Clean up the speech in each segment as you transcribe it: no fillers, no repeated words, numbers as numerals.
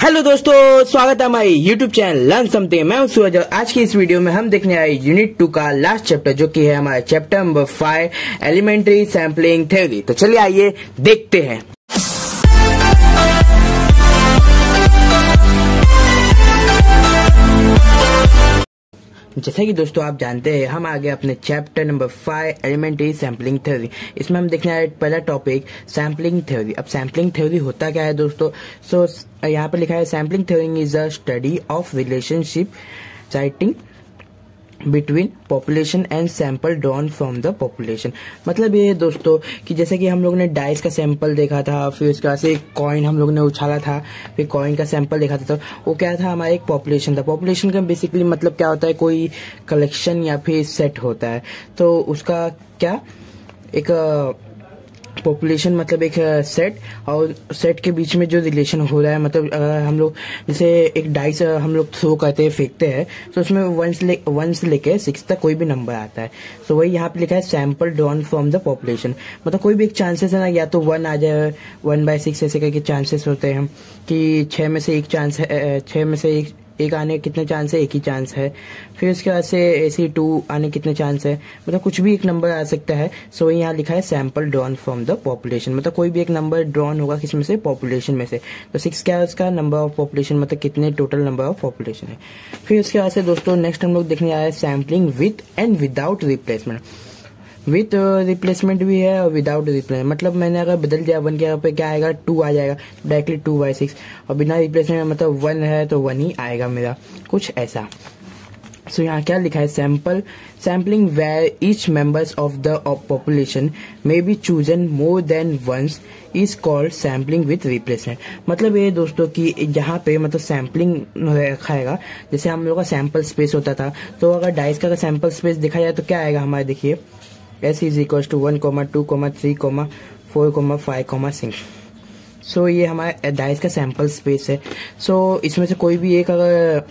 Hello दोस्तों, स्वागत है हमारे यूट्यूब चैनल लर्न समथिंग। मैं हूं सूरज और आज की इस वीडियो में हम देखने आए यूनिट 2 का लास्ट चैप्टर, जो कि है हमारा chapter number 5 elementary sampling theory. तो चलिए आइए देखते हैं। जैसा कि दोस्तों आप जानते हैं, हम आ गए अपने chapter number 5 elementary sampling theory. इसमें हम देखने आए पहला टॉपिक सैम्पलिंग थ्योरी। अब सैम्पलिंग थ्योरी होता क्या है दोस्तों? सो यहाँ पे लिखा है sampling theory is a study of relationship existing between population and sample drawn from the population. मतलब ये दोस्तों कि जैसे कि हम लोग ने डाइस का सैंपल देखा था, फिर उसके बाद से कॉइन हम लोग ने उछाला था, फिर कॉइन का सैंपल देखा था। तो वो क्या था, हमारा एक पॉपुलेशन था। पॉपुलेशन का बेसिकली मतलब क्या होता है, कोई कलेक्शन या फिर सेट होता है। तो उसका क्या एक पॉपुलेशन मतलब एक सेट, और सेट के बीच में जो रिलेशन हो रहा है, मतलब अगर हम लोग जैसे एक डाइस हम लोग थ्रो करते हैं, फेंकते हैं, तो उसमें 1 से लेके 6 तक कोई भी नंबर आता है। तो वही यहाँ पे लिखा है sample drawn from the population. मतलब कोई भी एक चांसेस है ना, या तो 1 आ जाए, 1/6 ऐसे करके चांसेस होते हैं कि 6 में से 1 चांस है, 6 में से एक आने कितने चांस है, एक ही चांस है। फिर उसके बाद से ऐसे 2 आने कितने चांस है, मतलब कुछ भी एक नंबर आ सकता है। सो यहाँ लिखा है sample drawn from the population, मतलब कोई भी एक नंबर ड्रॉन होगा किसमें से, पॉपुलेशन में से। तो 6 क्या है उसका नंबर ऑफ पॉपुलेशन, मतलब कितने टोटल नंबर ऑफ पॉपुलेशन है। फिर उसके बाद से दोस्तों नेक्स्ट हम लोग देखने आए sampling with and without replacement. With replacement भी है और विदाउट रिप्लेसमेंट, मतलब मैंने अगर बदल दिया 1 के पे क्या आएगा, 2 आ जाएगा डायरेक्टली 2/6, और बिना रिप्लेसमेंट मतलब 1 है तो 1 ही आएगा मेरा, कुछ ऐसा। सो यहाँ क्या लिखा है, sampling where each members of the population may be chosen more than once is called sampling with replacement. मतलब ये दोस्तों कि जहाँ पे मतलब सैम्पलिंग रखाएगा, जैसे हम लोग का सैंपल स्पेस होता था, तो अगर डाइस का सैंपल स्पेस देखा जाए तो क्या आएगा हमारे, देखिए S is equals to 1, 2, 3, 4, 5, 6। सो ये हमारा डाइस का सैंपल स्पेस है। सो इसमें से कोई भी एक अगर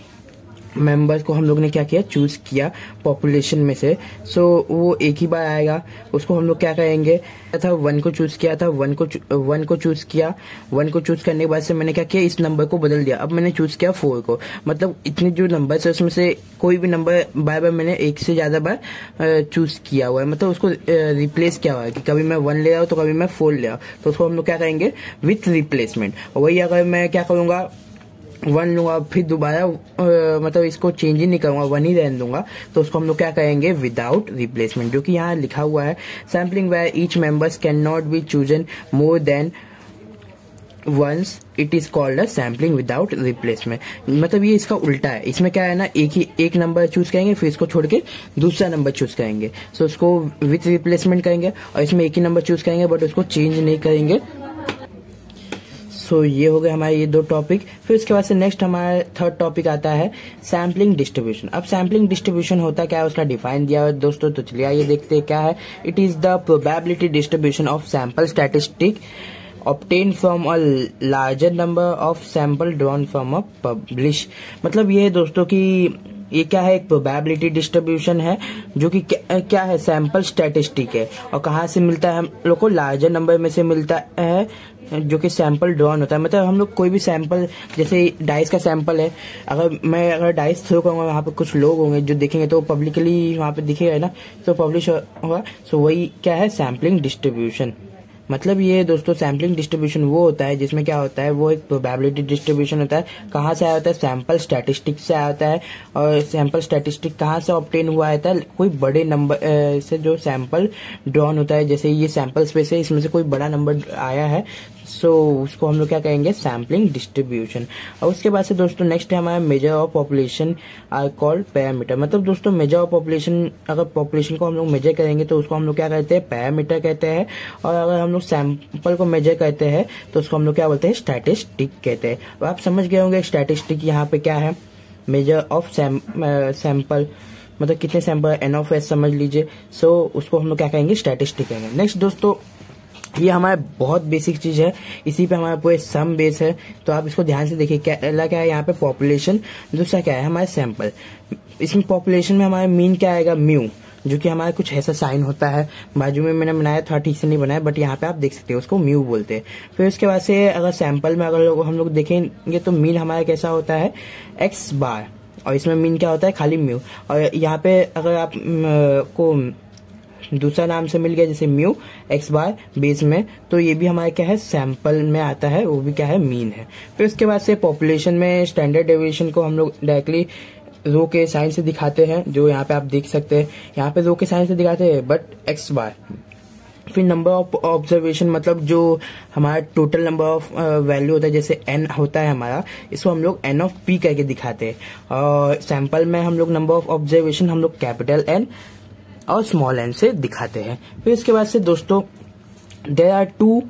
मेंबर्स को हम लोग ने क्या किया, चूज किया पॉपुलेशन में से, सो वो एक ही बार आएगा। उसको हम लोग क्या करेंगे, था 1 को चूज किया था, 1 को चूज किया, 1 को चूज करने के बाद से मैंने क्या किया, इस नंबर को बदल दिया। अब मैंने चूज किया 4 को, मतलब इतने जो नंबर है उसमें से कोई भी नंबर बार बार मैंने एक से ज्यादा बार चूज किया हुआ है, मतलब उसको रिप्लेस किया हुआ है कि कभी मैं 1 ले आऊँ तो कभी मैं 4 ले आऊँ। तो उसको हम लोग क्या करेंगे, विथ रिप्लेसमेंट। और वही अगर मैं क्या करूंगा, 1 लूंगा, फिर दोबारा मतलब इसको चेंज ही नहीं करूंगा, 1 ही रहने दूंगा, तो उसको हम लोग क्या कहेंगे, विदाउट रिप्लेसमेंट। जो कि यहाँ लिखा हुआ है sampling where each members can not be chosen more than once it is called a sampling without replacement. मतलब ये इसका उल्टा है। इसमें क्या है ना, एक नंबर चूज करेंगे, फिर इसको छोड़ के दूसरा नंबर चूज करेंगे, सो उसको विथ रिप्लेसमेंट करेंगे। और इसमें एक ही नंबर चूज करेंगे बट उसको चेंज नहीं करेंगे। सो ये हो गए हमारे ये 2 टॉपिक। फिर उसके बाद से नेक्स्ट हमारा थर्ड टॉपिक आता है सैम्पलिंग डिस्ट्रीब्यूशन। अब सैम्पलिंग डिस्ट्रीब्यूशन होता क्या है, उसका डिफाइन दिया है दोस्तों। तो चलिए आइए देखते हैं क्या है। It is the probability distribution of sample statistic obtained from a larger number of sample drawn from a publish। मतलब ये है दोस्तों कि ये क्या है, एक प्रोबेबिलिटी डिस्ट्रीब्यूशन है, जो कि क्या है, सैंपल स्टैटिस्टिक है। और कहाँ से मिलता है हम लोग को, लार्जर नंबर में से मिलता है, जो कि सैंपल ड्रॉन होता है। मतलब हम लोग कोई भी सैंपल, जैसे डाइस का सैंपल है, अगर डाइस थ्रो करूंगा, वहाँ पे कुछ लोग होंगे जो देखेंगे, तो पब्लिकली वहाँ पे दिखेगा ना, तो पब्लिश होगा। सो वही क्या है, सैम्पलिंग डिस्ट्रीब्यूशन। मतलब ये दोस्तों सैम्पलिंग डिस्ट्रीब्यूशन वो होता है जिसमें क्या होता है, वो एक प्रोबेबिलिटी डिस्ट्रीब्यूशन होता है। कहाँ से आया होता है, सैंपल स्टैटिस्टिक से आया होता है। और सैंपल स्टैटिस्टिक कहाँ से ऑब्टेन हुआ होता है, कोई बड़े नंबर से जो सैंपल ड्रॉन होता है। जैसे ये सैंपल स्पेस है, इसमें से कोई बड़ा नंबर आया है, सो उसको हम लोग क्या कहेंगे, सैम्पलिंग डिस्ट्रीब्यूशन। और उसके बाद से दोस्तों नेक्स्ट है हमारा measure of population are called parameter. मतलब दोस्तों मेजर ऑफ पॉपुलेशन, अगर पॉपुलेशन को हम लोग मेजर करेंगे तो उसको हम लोग क्या कहते हैं, पैरामीटर कहते हैं। और अगर हम लोग सैंपल को मेजर करते हैं तो उसको हम लोग क्या बोलते हैं, स्टैटिस्टिक कहते हैं। अब आप समझ गए होंगे स्टैटिस्टिक यहाँ पे क्या है, मेजर ऑफ सैंपल, मतलब कितने सैंपल, एन ऑफ एस समझ लीजिए। सो उसको हम लोग क्या कहेंगे, स्टैटिस्टिक कहेंगे। नेक्स्ट दोस्तों ये हमारा बहुत बेसिक चीज है, इसी पे हमारा पूरे सम बेस है। तो आप इसको ध्यान से देखिए, क्या है यहाँ पे पॉपुलेशन, दूसरा क्या है हमारा सैंपल। इसमें पॉपुलेशन में हमारा मीन क्या आएगा, म्यू। जो कि हमारा कुछ ऐसा साइन होता है। बाजू में मैंने बनाया, थोड़ा ठीक से नहीं बनाया, बट यहाँ पे आप देख सकते हो, उसको म्यू बोलते हैं। फिर उसके बाद से अगर सैंपल में अगर हम लोग देखेंगे तो मीन हमारा कैसा होता है, एक्स बार, और इसमें मीन क्या होता है, खाली म्यू। और यहाँ पे अगर आप को दूसरा नाम से मिल गया, जैसे म्यू एक्स बार बेस में, तो ये भी हमारा क्या है, सैंपल में आता है, वो भी क्या है, मीन है। फिर उसके बाद से पॉपुलेशन में स्टैंडर्ड डेविएशन को हम लोग डायरेक्टली रो के साइन से दिखाते हैं, जो यहाँ पे आप देख सकते हैं, यहाँ पे रो के साइन से दिखाते हैं, बट एक्स बार। फिर नंबर ऑफ ऑब्जर्वेशन, मतलब जो हमारा टोटल नंबर ऑफ वैल्यू होता है, जैसे एन होता है हमारा, इसको हम लोग एन ऑफ पी करके दिखाते हैं। और सैंपल में हम लोग नंबर ऑफ ऑब्जर्वेशन हम लोग कैपिटल एन और स्मॉल एन से दिखाते हैं। फिर इसके बाद से दोस्तों there are two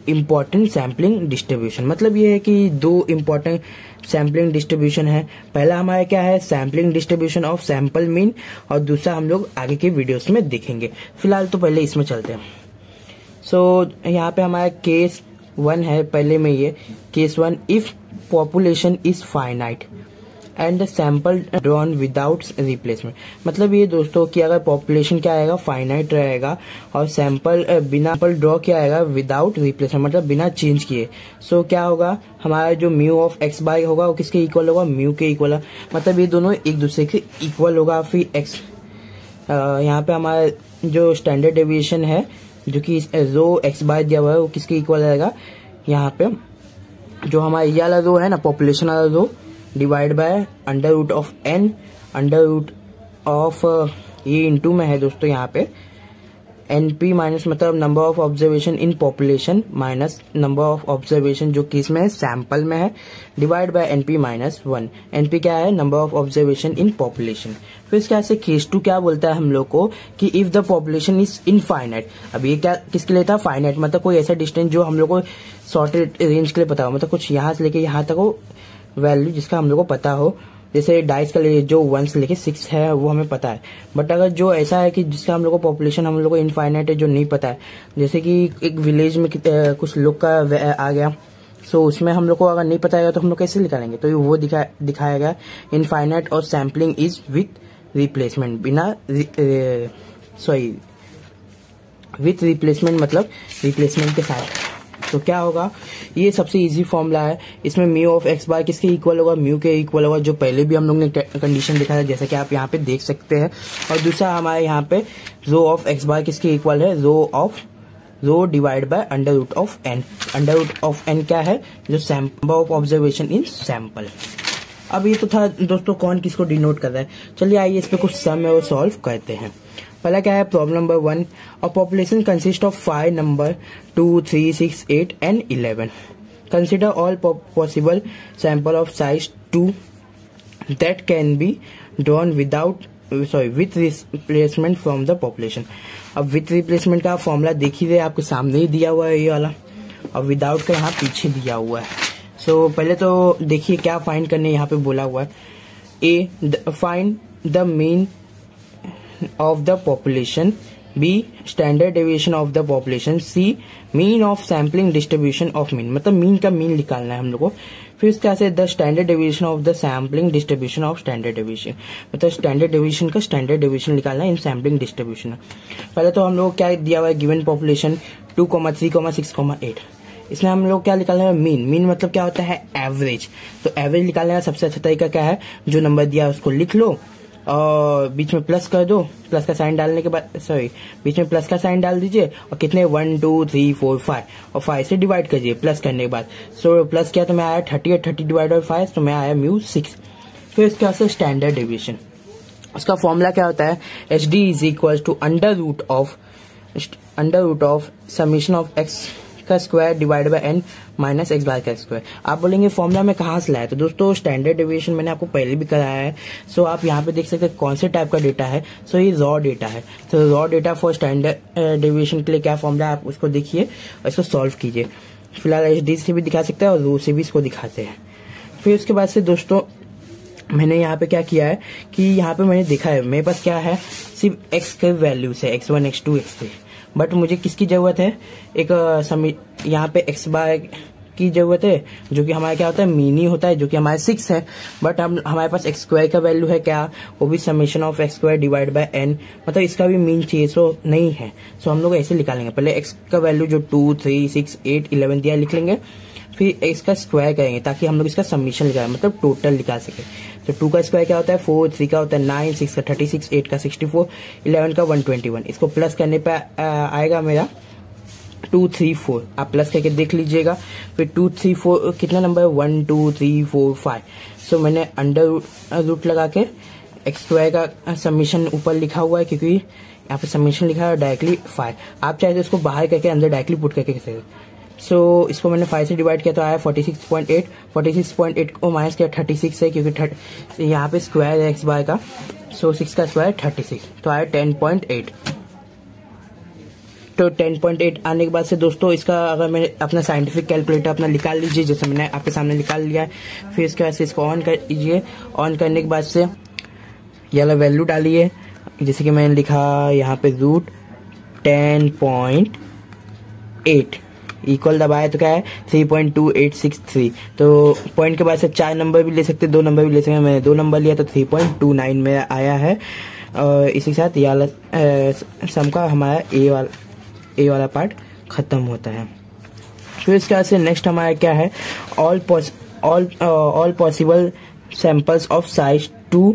important sampling distribution, मतलब ये है कि दो इम्पोर्टेंट सैम्पलिंग डिस्ट्रीब्यूशन है। पहला हमारा क्या है, sampling distribution of sample mean, और दूसरा हम लोग आगे के वीडियोस में देखेंगे। फिलहाल तो पहले इसमें चलते हैं। सो यहाँ पे हमारा केस 1 है, पहले में ये case 1, if population is finite and sample drawn without replacement, मतलब ये दोस्तों कि अगर पॉपुलेशन क्या आएगा, फाइनाइट रहेगा, और सैंपल बिना ड्रॉ क्या आएगा, विदाउट रिप्लेसमेंट, मतलब बिना चेंज किए। सो क्या होगा, हमारा जो म्यू ऑफ एक्स बाई होगा वो किसके इक्वल होगा, म्यू के इक्वल, मतलब ये दोनों एक दूसरे के इक्वल होगा। फिर एक्स यहाँ पे हमारा जो स्टैंडर्ड डेविएशन है, जो कि रो एक्स बाय दिया हुआ है, वो किसके इक्वल रहेगा, यहाँ पे जो हमारा ये वाला रो है ना, पॉपुलेशन वाला rho, divide by under root of n, under root of ये इंटू में है दोस्तों यहाँ पे एनपी माइनस, मतलब number of observation in population minus number of observation जो किस में है, सैंपल में है, divide by NP minus 1। NP क्या है, number of observation in population. फिर इसके से केस 2 क्या बोलता है हम लोग को कि if the population is infinite. अब ये क्या किसके लिए था, फाइनाइट, मतलब कोई ऐसा डिस्टेंस जो हम लोग को सॉर्टेड रेंज के लिए पता हो, मतलब कुछ यहाँ से लेके यहाँ तक हो वैल्यू जिसका हम लोग को पता हो। जैसे डाइस का लिए जो 1 से लेके 6 है वो हमें पता है, बट अगर जो ऐसा है कि जिसका हम लोग को पॉपुलेशन हम लोग को इनफाइनाइट है, जो नहीं पता है, जैसे कि एक विलेज में कुछ लोग का आ गया, सो उसमें हम लोग को अगर नहीं पता है तो हम लोग कैसे निकालेंगे, तो वो दिखाया गया इनफाइनाइट और सैम्पलिंग इज विथ रिप्लेसमेंट, बिना विथ रिप्लेसमेंट, मतलब रिप्लेसमेंट के साथ। तो क्या होगा, ये सबसे इजी फॉर्मूला है। इसमें म्यू ऑफ एक्स बार किसके इक्वल होगा, म्यू के इक्वल होगा, जो पहले भी हम लोग ने कंडीशन देखा था, जैसा कि आप यहाँ पे देख सकते हैं। और दूसरा हमारे यहाँ पे रो ऑफ एक्स बार किसके इक्वल है, rho divide by under root of n. Under root of n क्या है, जो number of observation in sample. अब ये तो था दोस्तों कौन किसको डिनोट कर रहा है। चलिए आइए इस पे कुछ सम है वो सॉल्व करते हैं। पहला क्या है, problem number 1, a population consist of 5 number 2, 3, 6, 8 and 11. Consider all possible sample of size 2 that can be drawn with replacement from the population. अब विथ रिप्लेसमेंट का फॉर्मूला देख ही रहे, आपके सामने ही दिया हुआ है ये वाला, और विदाउट का यहाँ पीछे दिया हुआ है। सो पहले तो देखिए क्या फाइंड करने यहाँ पे बोला हुआ है। A, find the mean of the population, B, standard deviation of the population, C, mean of sampling distribution of mean, मतलब मीन का मीन निकालना है हम लोग को। फिर इसका से the standard deviation of the sampling distribution of standard deviation, मतलब स्टैंडर्ड डेविएशन का स्टैंडर्ड डेविएशन निकालना है इन सैम्पलिंग डिस्ट्रीब्यूशन। पहले तो हम लोग क्या दिया हुआ है, गिवन पॉपुलेशन 2, 3, 6, 8। इसमें हम लोग क्या निकालना है, मीन मतलब क्या होता है, एवरेज। तो एवरेज निकालने का सबसे अच्छा तरीका क्या है, जो नंबर दिया है उसको लिख लो और बीच में प्लस कर दो, प्लस का साइन डालने के बाद बीच में प्लस का साइन डाल दीजिए, और कितने 1, 2, 3, 4, 5, और 5 से डिवाइड कीजिए प्लस करने के बाद। सो प्लस किया तो मैं आया 30, और 30 डिवाइड बाय 5 तो मैं आया म्यू 6। फिर इसके बाद से स्टैंडर्ड डेविएशन, उसका फॉर्मूला क्या होता है, HD is equal to under root of summation of x का square divide by n minus x bar का स्क्वायर। आप बोलेंगे फॉर्मूला में कहाँ से लाया, तो दोस्तों स्टैंडर्ड डेविएशन मैंने आपको पहले भी कराया है। सो आप यहाँ पे देख सकते हैं कौन से टाइप का डेटा है। सो ये रॉ डेटा है, तो raw data for standard deviation के लिए क्या फॉर्मूला है, आप उसको देखिए और इसको सॉल्व कीजिए। फिलहाल HD से भी दिखा सकते हैं और रो से भी इसको दिखाते हैं। फिर उसके बाद से दोस्तों मैंने यहाँ पे क्या किया है कि यहाँ पे मैंने देखा है मेरे पास क्या है, सिर्फ एक्स के वैल्यूज है, x1, x2, x3, बट मुझे किसकी जरूरत है, एक यहाँ पे एक्स बार की जरूरत है, जो कि हमारा क्या होता है मीन ही होता है, जो कि हमारे 6 है। बट हमारे पास एक्स स्क्वायर का वैल्यू है क्या, वो भी summation of X square divide by N, मतलब इसका भी मीन चाहिए, सो नहीं है। सो हम लोग ऐसे निकालेंगे, पहले एक्स का वैल्यू जो 2, 3, 6, 8, 11 दिया लिख लेंगे, फिर इसका स्क्वायर करेंगे ताकि हम लोग इसका समीशन निकालें, मतलब टोटल निकाल सके। तो 2 का स्क्वायर क्या होता है 4, 3 का होता है 9, 6 का 36, 8 का 64, 11 का 121। इसको प्लस करने पे आएगा मेरा 2, 3, 4। आप प्लस करके देख लीजिएगा। फिर 2, 3, 4 कितना नंबर है 1, 2, 3, 4, 5। सो मैंने अंडर रूट लगा के एक्स स्क्वायर का समीशन ऊपर लिखा हुआ है, क्योंकि यहाँ पे समीशन लिखा है डायरेक्टली 5। आप चाहे तो इसको बाहर करके अंदर डायरेक्टली पुट करके सकते। सो इसको मैंने 5 से डिवाइड किया तो आया 46.8। 46.8 को माइनस किया 36 से, क्योंकि यहाँ पे स्क्वायर है एक्स बार का। सो 6 का स्क्वायर 36, तो आया 10.8। तो 10.8 आने के बाद से दोस्तों इसका अगर मैंने अपना साइंटिफिक कैलकुलेटर अपना निकाल लीजिए, जैसे मैंने आपके सामने निकाल लिया है। फिर इसके बाद से इसको ऑन कर लीजिए। ऑन करने के बाद से ये वाला वैल्यू डालिए, जैसे कि मैंने लिखा यहाँ पे रूट 10.8 इक्वल दबाया तो क्या है 3.2863। तो पॉइंट के बाद से 4 नंबर भी ले सकते, 2 नंबर भी ले सकते। मैंने 2 नंबर लिया तो 3.29 में आया है। और इसी के साथ ये वाला सम का हमारा ए वाला पार्ट खत्म होता है। फिर इसके बाद से नेक्स्ट हमारा क्या है all possible samples of size 2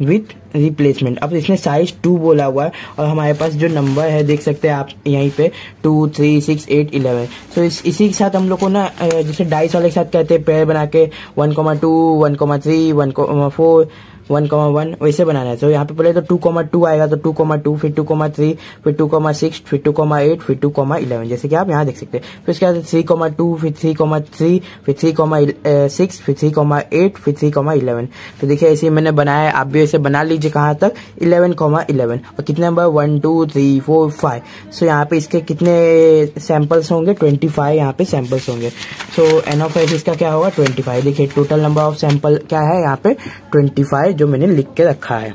with replacement. अब इसने साइज 2 बोला हुआ है और हमारे पास जो नंबर है देख सकते हैं आप यहीं पे 2, 3, 6, 8, 11। तो इसी के साथ हम लोग को ना जैसे डाइस वाले के साथ कहते हैं पेयर बना के 1,2, 1,3, 1,4, 1,1 वैसे बनाना है। तो यहाँ पे पहले तो 2,2 आएगा, तो 2,2 फिर 2,3 फिर 2,6 फिर 2,8 फिर 2,11, जैसे कि आप यहाँ देख सकते हैं। फिर उसके बाद 3,2 फिर 3,3 फिर 3,6 फिर 3,8 फिर 3,11। तो देखिए ऐसे मैंने बनाया है, आप भी ऐसे बना लीजिए। कहाँ तक 11,11 और कितने नंबर 1, 2, 3, 4, 5। सो यहाँ पे इसके कितने सैंपल्स होंगे 25 यहाँ पे सैंपल्स होंगे। सो एन ऑफ एस इसका क्या होगा 25। देखिए टोटल नंबर ऑफ सैंपल क्या है यहाँ पे 25 जो मैंने लिख के रखा है।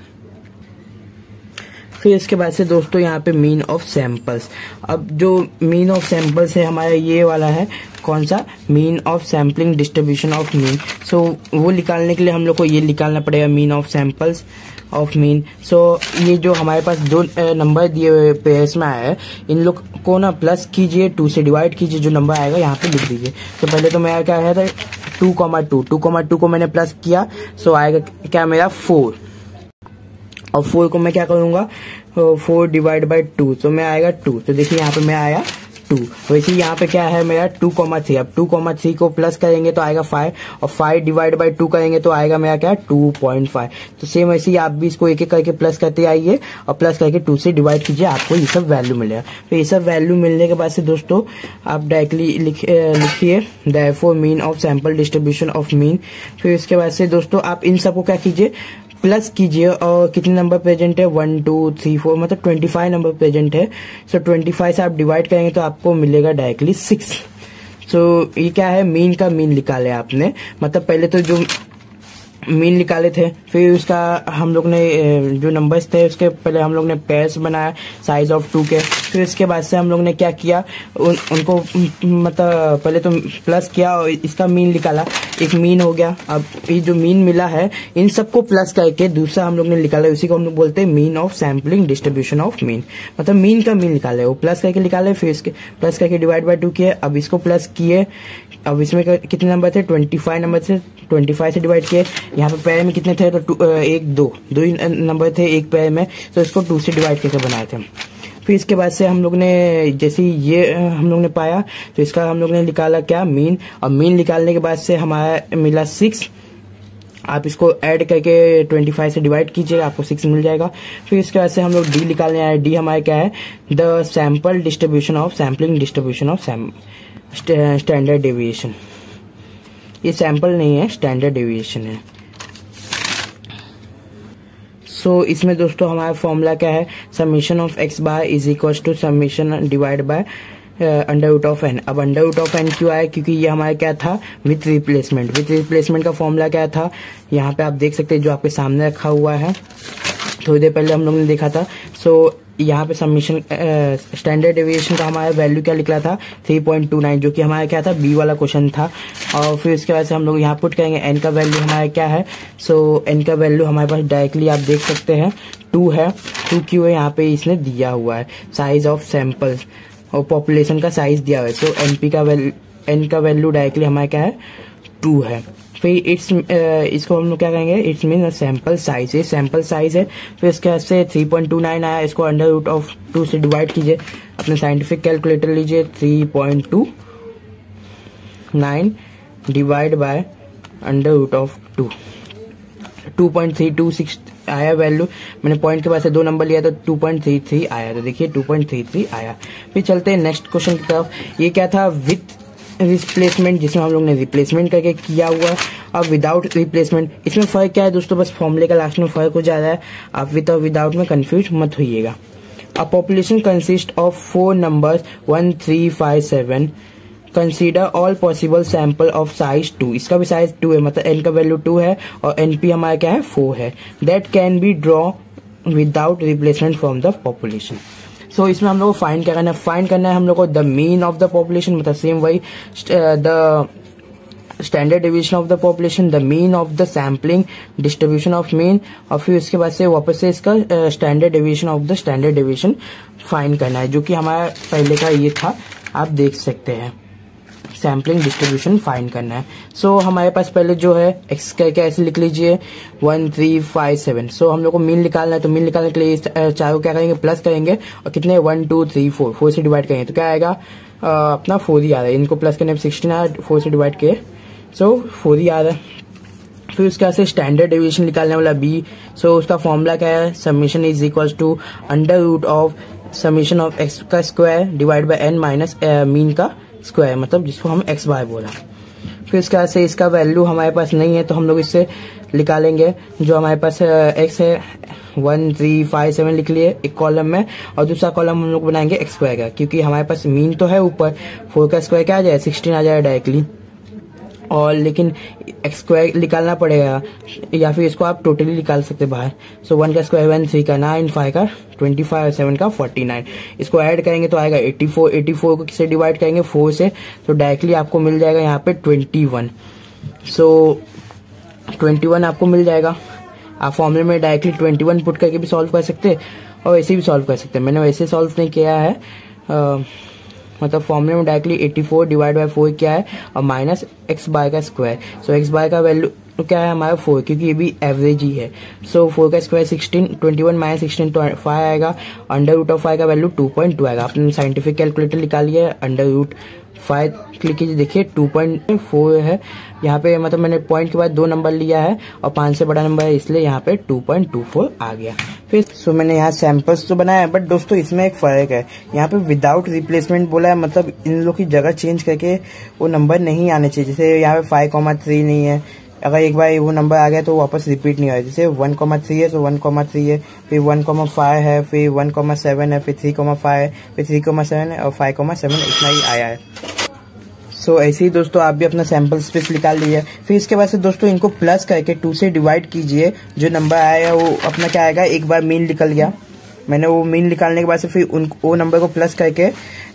फिर इसके बाद से दोस्तों यहाँ पे मीन ऑफ सैंपल्स। अब जो मीन ऑफ सैंपल्स है हमारा ये वाला है, कौन सा mean of sampling distribution of mean. So वो निकालने के लिए हम लोग को ये निकालना पड़ेगा mean of samples of mean. So ये जो हमारे पास दो नंबर दिए हुए पेयर्स में आया है, इन लोग को ना प्लस कीजिए, 2 से डिवाइड कीजिए, जो नंबर आएगा यहाँ पे लिख दीजिए। तो पहले तो मेरा क्या है 2,2 को मैंने प्लस किया, सो आएगा क्या मेरा 4। और 4 को मैं क्या करूंगा 4 डिवाइड बाई 2, तो मैं आएगा 2। तो देखिए यहाँ पे मैं आया 2। वैसे यहाँ पे क्या है मेरा 2,3। अब 2,3 को प्लस करेंगे तो आएगा 5, और 5 डिवाइड बाई 2 करेंगे तो आएगा मेरा क्या 2.5। तो सेम ऐसे ही आप भी इसको एक एक करके प्लस करते आइए और प्लस करके 2 से डिवाइड कीजिए, आपको ये सब वैल्यू मिलेगा। तो ये सब वैल्यू मिलने के बाद से दोस्तों आप डायरेक्टली लिखिए therefore mean of sample distribution of mean. फिर इसके बाद से दोस्तों आप इन सबको क्या कीजिए प्लस कीजिए, और कितने नंबर प्रेजेंट है 1, 2, 3, 4, मतलब 25 नंबर प्रेजेंट है। सो 25 से आप डिवाइड करेंगे तो आपको मिलेगा डायरेक्टली 6। सो ये क्या है मीन का मीन निकाले आपने, मतलब पहले तो जो मीन निकाले थे, फिर उसका हम लोग ने जो नंबर्स थे उसके पहले हम लोग ने पेयर्स बनाया साइज ऑफ 2 के। फिर इसके बाद से हम लोग ने क्या किया उनको मतलब पहले तो प्लस किया और इसका मीन निकाला, एक मीन हो गया। अब ये जो मीन मिला है इन सबको प्लस करके दूसरा हम लोग ने निकाला, उसी को हम लोग बोलते हैं mean of sampling distribution of mean, मतलब मीन का मीन निकाले, वो प्लस करके निकाले, फिर इसके प्लस करके डिवाइड बाय 2 किए। अब इसको प्लस किए, अब इसमें कितने नंबर थे 25 नंबर थे, 25 से डिवाइड किए। यहाँ पे पैर में कितने थे तो 1, 2 ही नंबर थे एक पैर में, तो इसको 2 से डिवाइड करके बनाए थे। फिर इसके बाद से हम लोग ने जैसे ये हम लोग ने पाया तो इसका हम लोग ने निकाला क्या मीन, और मीन निकालने के बाद से हमारा मिला 6। आप इसको ऐड करके 25 से डिवाइड कीजिएगा, आपको 6 मिल जाएगा। फिर इसके बाद से हम लोग डी निकालने आए। डी हमारा क्या है the sample distribution of sampling distribution of standard deviation. ये सैंपल नहीं है, स्टैंडर्ड डेविएशन है। सो इसमें दोस्तों हमारा फॉर्मूला क्या है summation of x bar is equal to summation divide by under root of N. अब अंडर रूट ऑफ एन क्यों आया, क्योंकि ये हमारा क्या था विथ रिप्लेसमेंट। विथ रिप्लेसमेंट का फॉर्मूला क्या था यहाँ पे आप देख सकते हैं, जो आपके सामने रखा हुआ है, थोड़ी देर पहले हम लोग ने देखा था। सो यहाँ पे सबमिशन स्टैंडर्ड डेविएशन का हमारा वैल्यू क्या निकला था 3.29, जो कि हमारा क्या था बी वाला क्वेश्चन था। और फिर उसके बाद से हम लोग यहाँ पुट करेंगे एन का वैल्यू हमारा क्या है। सो एन का वैल्यू हमारे पास डायरेक्टली आप देख सकते हैं 2 है। 2 क्यों है यहाँ पे इसने दिया हुआ है, साइज ऑफ सैंपल और पॉपुलेशन का साइज दिया हुआ है। सो एन का वैल्यू डायरेक्टली हमारा क्या है 2 है। फिर इसको हम लोग क्या कहेंगे, इट्स मीन सैंपल साइज, ये सैंपल साइज है। फिर इसके बाद से 3.29 आया, इसको अंडर रूट ऑफ 2 से डिवाइड कीजिए, अपने साइंटिफिक कैलकुलेटर लीजिए, 3.29 divide by under root of 2, 2.326 आया वैल्यू। मैंने पॉइंट के बाद से 2 नंबर लिया तो 2.33 आया, तो देखिए 2.33 आया। फिर चलते हैं नेक्स्ट क्वेश्चन की तरफ। ये क्या था, विथ रिप्लेसमेंट, जिसमें हम लोग ने रिप्लेसमेंट करके किया हुआ है। अब विदाउट रिप्लेसमेंट, इसमें फर्क क्या है दोस्तों, बस फॉर्मूले का लास्ट में फर्क हो जा रहा है। आप विद और विदाउट में कंफ्यूज मत होइएगा। A population consist of 4 numbers 1, 3, 5, 7। Consider all possible sample of size 2, इसका भी साइज 2 है, मतलब एन का वैल्यू 2 है और एनपी हमारा क्या है 4 है। That can be draw without replacement from the population. So इसमें हम लोग को फाइंड क्या करना है, फाइंड करना है हम लोग को the mean of the population, मतलब सेम वही the standard deviation of the population, the mean of the sampling, distribution of mean, और फिर उसके बाद से वापस से इसका standard deviation of the standard deviation find करना है, जो कि हमारा पहले का ये था, आप देख सकते हैं। सैम्पलिंग डिस्ट्रीब्यूशन फाइंड करना है। सो हमारे पास पहले जो है एक्स करके ऐसे लिख लीजिए 1, 3, 5, 7। सो हम लोग को मीन निकालना है, तो मीन निकालने के लिए चारों क्या करेंगे, प्लस करेंगे और कितने 1, 2, 3, 4 से डिवाइड करेंगे तो क्या आएगा, अपना 4 ही आ रहा है। इनको प्लस करने में 16 आ रहा है, 4 से डिवाइड किए सो 4 ही आ रहा है। फिर उसके बाद से स्टैंडर्ड डेविएशन निकालने वाला बी। सो उसका फॉर्मूला क्या है, summation is equal to under root of summation of x का square divide by n minus mean का स्क्वायर, मतलब जिसको हम एक्स बाय बोला। फिर इसके बाद से इसका वैल्यू हमारे पास नहीं है, तो हम लोग इससे निकालेंगे। जो हमारे पास एक्स है 1, 3, 5, 7 लिख लिए एक कॉलम में, और दूसरा कॉलम हम लोग बनाएंगे एक्स स्क्वायर का, क्योंकि हमारे पास मीन तो है ऊपर, 4 का स्क्वायर क्या आ जाए 16 आ जाएगा डायरेक्टली, और लेकिन एक्स स्क्वायर निकालना पड़ेगा, या फिर इसको आप टोटली निकाल सकते बाहर। सो 1 का स्क्वायर 1, 3 का 9, 5 का 25, 7 का 49। इसको ऐड करेंगे तो आएगा 84। 84 को किससे डिवाइड करेंगे 4 से, तो डायरेक्टली आपको मिल जाएगा यहाँ पे 21। सो 21 आपको मिल जाएगा। आप फॉर्मूले में डायरेक्टली 21 पुट करके भी सॉल्व कर सकते हैं और वैसे भी सॉल्व कर सकते हैं। मैंने वैसे सॉल्व नहीं किया है, मतलब फॉर्मूले में डायरेक्टली 84 डिवाइड बाय 4 क्या है और माइनस एक्स बाय का स्क्वायर। सो एक्स बाय का वैल्यू क्या है हमारा 4, क्योंकि ये भी एवरेज ही है। सो 4 का स्क्वायर 16, 21 माइनस 16 तो 5 आएगा। अंडर रूट ऑफ 5 का वैल्यू 2.2 आएगा। आपने साइंटिफिक कैलकुलेटर निकालिए, अंडर रूट 5 क्लिक कीजिए, देखिए 2.4 है यहाँ पे, मतलब मैंने पॉइंट के बाद 2 नंबर लिया है और 5 से बड़ा नंबर है, इसलिए यहाँ पे 2.24 आ गया। फिर सो मैंने यहाँ सैंपल्स तो बनाया है, बट दोस्तों इसमें एक फर्क है। यहाँ पे विदाउट रिप्लेसमेंट बोला है, मतलब इन लोग की जगह चेंज करके वो नंबर नहीं आने चाहिए। जैसे यहाँ पे 5,3 नहीं है, अगर एक बार वो नंबर आ गया तो वापस रिपीट नहीं होगा। जैसे 1,3 है तो 1,3 है, फिर 1,5 है, फिर 1,7 है, फिर 3,5 है, फिर 3,7 है और 5,7, इतना ही आया है। सो ऐसे ही दोस्तों आप भी अपना सैंपल स्पेस निकाल लीजिए। फिर इसके बाद से दोस्तों इनको प्लस करके 2 से डिवाइड कीजिए, जो नंबर आएगा वो अपना क्या आएगा, एक बार मीन निकल गया। मैंने वो मीन निकालने के बाद से फिर वो नंबर को प्लस करके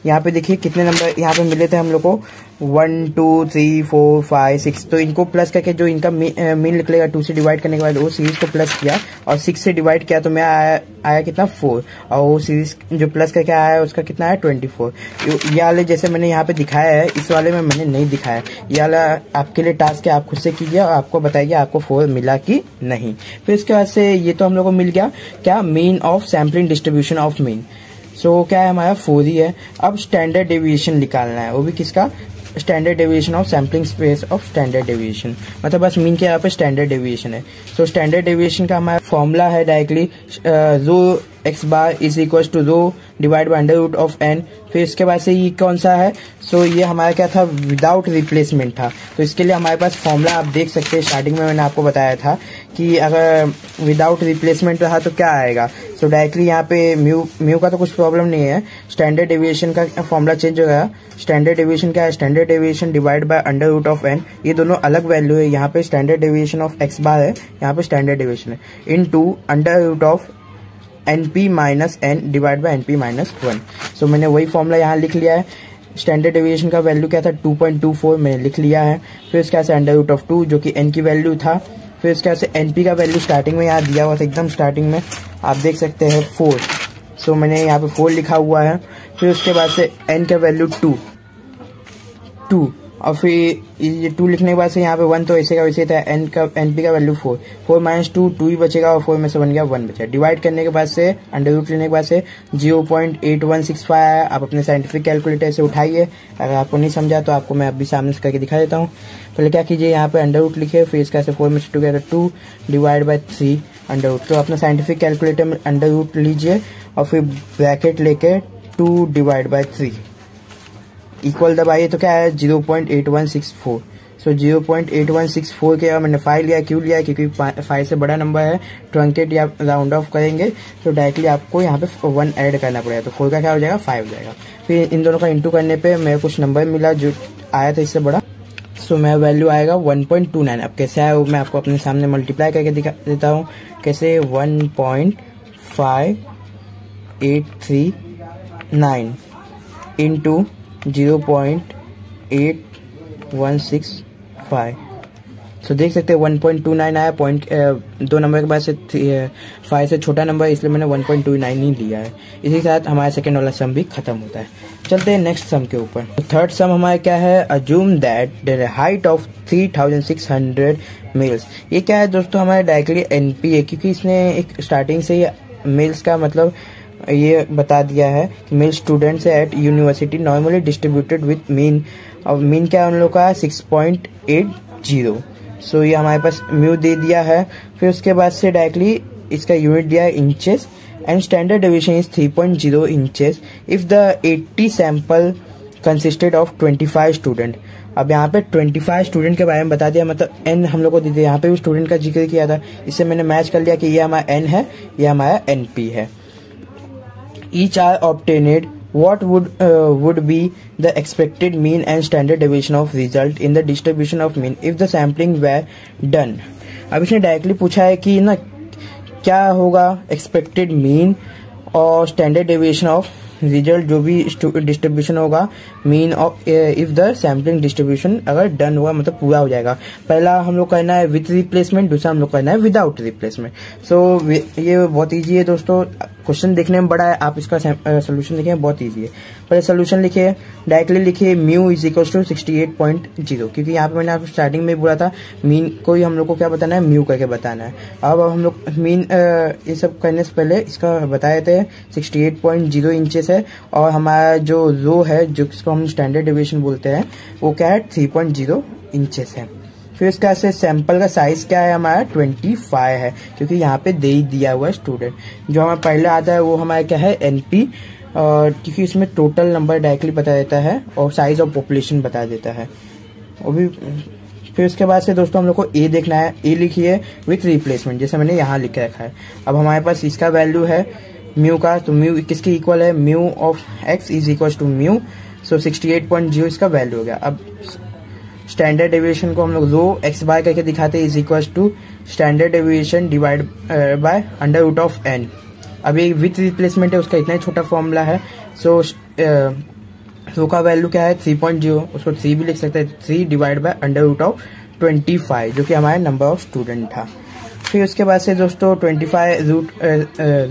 यहाँ पे देखिए कितने नंबर यहाँ पे मिले थे हम लोग को, 1, 2, 3, 4, 5, 6। तो इनको प्लस करके जो इनका मीन निकलेगा 2 से डिवाइड करने के बाद वो सीरीज को प्लस किया और 6 से डिवाइड किया तो मैं आया कितना 4, और वो सीरीज जो प्लस करके आया है उसका कितना है 24। ये वाले जैसे मैंने यहाँ पे दिखाया है, इस वाले में मैंने नहीं दिखाया। ये वाला आपके लिए टास्क है, आप खुद से कीजिए और आपको बताइए आपको 4 मिला कि नहीं। फिर इसके बाद से ये तो हम लोग को मिल गया क्या, mean of sampling distribution of mean. So क्या है हमारा 4 ही है। अब स्टैंडर्ड डेविएशन निकालना है, वो भी किसका, standard deviation of sampling space of standard deviation, मतलब बस मीन के यहाँ पे स्टैंडर्ड डेविएशन है। सो स्टैंडर्ड डेविएशन का हमारा फॉर्मूला है directly rho X bar is equal to rho divide by under root of N. फिर इसके बाद से ये कौन सा है, सो ये हमारा क्या था, विदाउट रिप्लेसमेंट था। तो इसके लिए हमारे पास फॉर्मूला आप देख सकते हैं, स्टार्टिंग में मैंने आपको बताया था कि अगर विदाउट रिप्लेसमेंट रहा तो क्या आएगा। सो डायरेक्टली यहाँ पे म्यू का तो कुछ प्रॉब्लम नहीं है, स्टैंडर्ड डेविएशन का फॉर्मूला चेंज हो गया। स्टैंडर्ड डेविएशन क्या है, standard deviation divide by under root of n. ये दोनों अलग वैल्यू है, यहाँ पे standard deviation of x bar है, यहाँ पे स्टैंडर्ड डेविएशन है, into under root of NP minus n divide by NP minus 1। So मैंने वही फॉर्मूला यहाँ लिख लिया है। स्टैंडर्ड डेविएशन का वैल्यू क्या था 2.24, मैंने लिख लिया है। फिर उसके बाद से अंडर रूट ऑफ 2 जो कि n की वैल्यू था। फिर उसके बाद से NP का वैल्यू स्टार्टिंग में यहाँ दिया हुआ था, एकदम स्टार्टिंग में आप देख सकते हैं 4। सो मैंने यहाँ पे 4 लिखा हुआ है। फिर उसके बाद से n का वैल्यू 2 और फिर ये 2 लिखने के बाद से यहाँ पे 1 तो ऐसे का वैसे था। NP का वैल्यू 4 माइनस 2 ही बचेगा और 4 में से 1 गया 1 बचा। डिवाइड करने के बाद से अंडर रूट लेने के बाद से 0.8165 आया। आप अपने साइंटिफिक कैलकुलेटर से उठाइए। अगर आपको नहीं समझा तो आपको मैं अभी सामने से करके दिखा देता हूँ। पहले क्या कीजिए, यहाँ पे अंडर रूट लिखिए, फिर इसका से 4 में से 2 गया 2 डिवाइड बाय 3 अंडर रूट। तो अपना साइंटिफिक कैलकुलेटर में अंडर रूट लीजिए और फिर ब्रैकेट लेके 2 डिवाइड बाय 3 इक्वल दबाइए तो क्या है 0.8164। सो 0.8164 के मैंने 5 लिया। क्यों लिया? क्योंकि 5 से बड़ा नंबर है, ट्रंकेट या राउंड ऑफ करेंगे तो डायरेक्टली आपको यहाँ पे 1 ऐड करना पड़ेगा। तो 4 का क्या हो जाएगा 5 हो जाएगा। फिर इन दोनों का इंटू करने पे मेरे कुछ नंबर मिला जो आया था इससे बड़ा। सो मेरा वैल्यू आएगा 1.29। अब कैसे आया वो मैं आपको अपने सामने मल्टीप्लाई करके दिखा देता हूँ। कैसे 1.5839 इंटू 0.8165। सो देख सकते हैं 1.29 आया। दो नंबर के बाद से 5 से छोटा नंबर, इसलिए मैंने 1.29 ही लिया है। इसी के साथ हमारा सेकेंड वाला सम भी खत्म होता है। चलते हैं नेक्स्ट सम के ऊपर। थर्ड सम हमारा क्या है, assume that the height of 3600 meals. ये क्या है दोस्तों, हमारे डायरेक्टली NP है, क्योंकि इसने एक स्टार्टिंग से ही मील्स का मतलब ये बता दिया है कि male students at university normally distributed with mean. और मीन क्या है उन लोग का 6.80। सो ये हमारे पास म्यू दे दिया है। फिर उसके बाद से डायरेक्टली इसका यूनिट दिया है inches and standard deviation is 3.0 inches if the 80 sample consisted of 25 student. अब यहाँ पे 25 स्टूडेंट के बारे में बता दिया, मतलब n हम लोग को दे दिया। यहाँ पे भी स्टूडेंट का जिक्र किया था, इससे मैंने मैच कर लिया कि ये हमारा n है, ये हमारा NP है। Each are obtained, what would be the expected mean and standard deviation of result in the distribution of mean if the sampling were done। अब इसने डायरेक्टली पूछा है कि ना क्या होगा एक्सपेक्टेड मीन और स्टैंडर्ड डेविएशन ऑफ रिजल्ट जो भी डिस्ट्रीब्यूशन होगा mean of if the sampling distribution अगर डन हुआ मतलब पूरा हो जाएगा। पहला हम लोग करना है विथ रिप्लेसमेंट, दूसरा हम लोग करना है विदाउट रिप्लेसमेंट। सो ये बहुत इजी है दोस्तों। क्वेश्चन देखने में बड़ा है, आप इसका सोल्यूशन देखिए बहुत इजी है। पहले सोल्यूशन लिखिए, डायरेक्टली लिखिए म्यू इज इक्वल टू 68.0, क्योंकि यहाँ पे मैंने आपको स्टार्टिंग में बोला था मीन को ही हम लोग को क्या बताना है म्यू करके बताना है। अब हम लोग मीन ये सब करने से पहले इसका बताए थे 68.0 इंचेस है और हमारा जो रो है जो जिसको हम स्टैंडर्ड डेविएशन बोलते हैं वो क्या है 3.0 इंचेस है। फिर इसका से सैंपल का साइज क्या है हमारा 25 है, क्योंकि यहाँ पे दे ही दिया हुआ है स्टूडेंट। जो हमारा पहले आता है वो हमारा क्या है NP, और क्योंकि इसमें टोटल नंबर डायरेक्टली बता देता है और साइज ऑफ पॉपुलेशन बता देता है वो भी। फिर उसके बाद से दोस्तों हम लोग को A देखना है। A लिखिए विथ रिप्लेसमेंट, जैसे मैंने यहाँ लिख के रखा है। अब हमारे पास इसका वैल्यू है म्यू का, तो म्यू किसके इक्वल है, mu of x is equal to mu. So 68.0 इसका वैल्यू हो गया। अब स्टैंडर्ड डेविएशन को हम लोग रो x बाय करके दिखाते हैं is equal to standard deviation divide by under root of n। अब ये विथ रिप्लेसमेंट है, उसका इतना ही छोटा फॉर्मूला है। सो रो का वैल्यू क्या है 3.0, उसको 3 भी लिख सकते हैं, 3 divide by under root of 25 जो कि हमारे नंबर ऑफ स्टूडेंट था। फिर उसके बाद से दोस्तों 25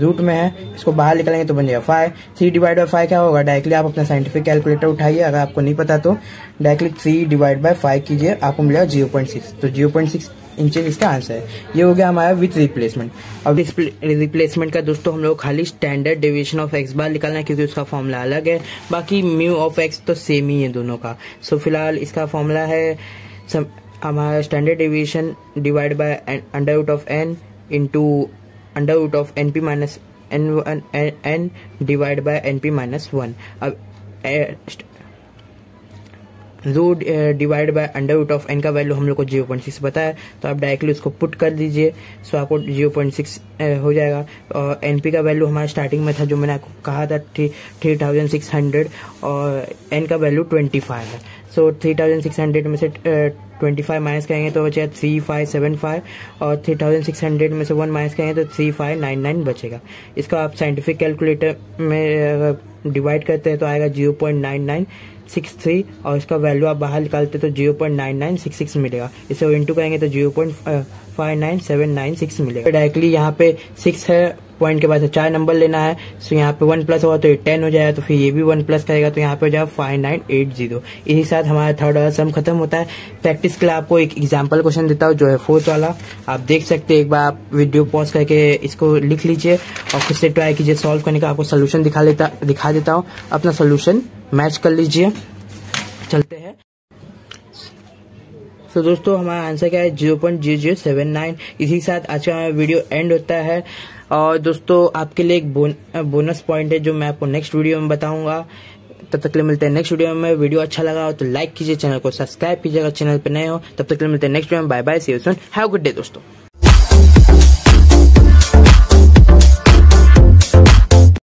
रूट में है, इसको बाहर निकालेंगे तो बन जाएगा 5। 3 डिवाइड बाय 5 क्या होगा, डायरेक्टली आप अपना साइंटिफिक कैलकुलेटर उठाइए, अगर आपको नहीं पता तो डायरेक्टली 3 डिवाइड बाय 5 कीजिए, आपको मिलेगा 0.6। तो 0.6 इंचेस इसका आंसर है। ये हो गया हमारा विथ रिप्लेसमेंट। अब रिप्लेसमेंट का दोस्तों हम लोग खाली standard deviation of x bar निकालना है, क्योंकि उसका फॉर्मूला अलग है। बाकी म्यू ऑफ x तो सेम ही है दोनों का। सो फिलहाल इसका फॉर्मूला है हमारा standard deviation divide by under root of n into under root of NP minus n divide by NP minus 1। अब rho divide by under root of n का वैल्यू हम लोग को 0.6 पता है, तो आप डायरेक्टली उसको पुट कर दीजिए। सो आपको 0.6 हो जाएगा। और NP का वैल्यू हमारा स्टार्टिंग में था जो मैंने आपको कहा था 3600 और n का वैल्यू 25 है। सो 3600 में से 25 माइनस करेंगे तो बचेगा 3575 और 3600 में से 1 माइनस करेंगे तो 3599 बचेगा। इसका आप साइंटिफिक कैलकुलेटर में डिवाइड करते हैं तो आएगा 0.9963 और इसका वैल्यू आप बाहर निकालते हैं तो 0.9966 मिलेगा। इसे इंटू करेंगे तो 0.59796 मिलेगा। डायरेक्टली यहाँ पे 6 है, पॉइंट के बाद 4 नंबर लेना है, तो यहाँ पे 1 प्लस होगा तो ये 10 हो जाएगा, तो फिर ये भी 1 प्लस करेगा तो यहाँ पे हो जाएगा 5980। इसी साथ हमारा थर्ड वाला सम खत्म होता है। प्रैक्टिस के लिए आपको एक एग्जाम्पल क्वेश्चन देता हूँ जो है 4th वाला, आप देख सकते हैं। एक बार आप वीडियो पॉज करके इसको लिख लीजिए और खुद से ट्राई कीजिए सॉल्व करने का। आपको सोल्यूशन दिखा देता हूँ, अपना सोल्यूशन मैच कर लीजिए। चलते हैं। तो दोस्तों हमारा आंसर क्या है 0.0079। इसी के साथ आज का वीडियो एंड होता है। और दोस्तों आपके लिए एक बोनस पॉइंट है जो मैं आपको नेक्स्ट वीडियो में बताऊंगा। तब तक के लिए मिलते हैं नेक्स्ट वीडियो में। वीडियो अच्छा लगा हो तो लाइक कीजिए, चैनल को सब्सक्राइब कीजिएगा, चैनल पर नए हो। तब तक के लिए मिलते हैं नेक्स्ट वीडियो में। Bye bye, see you soon, have a good day दोस्तों।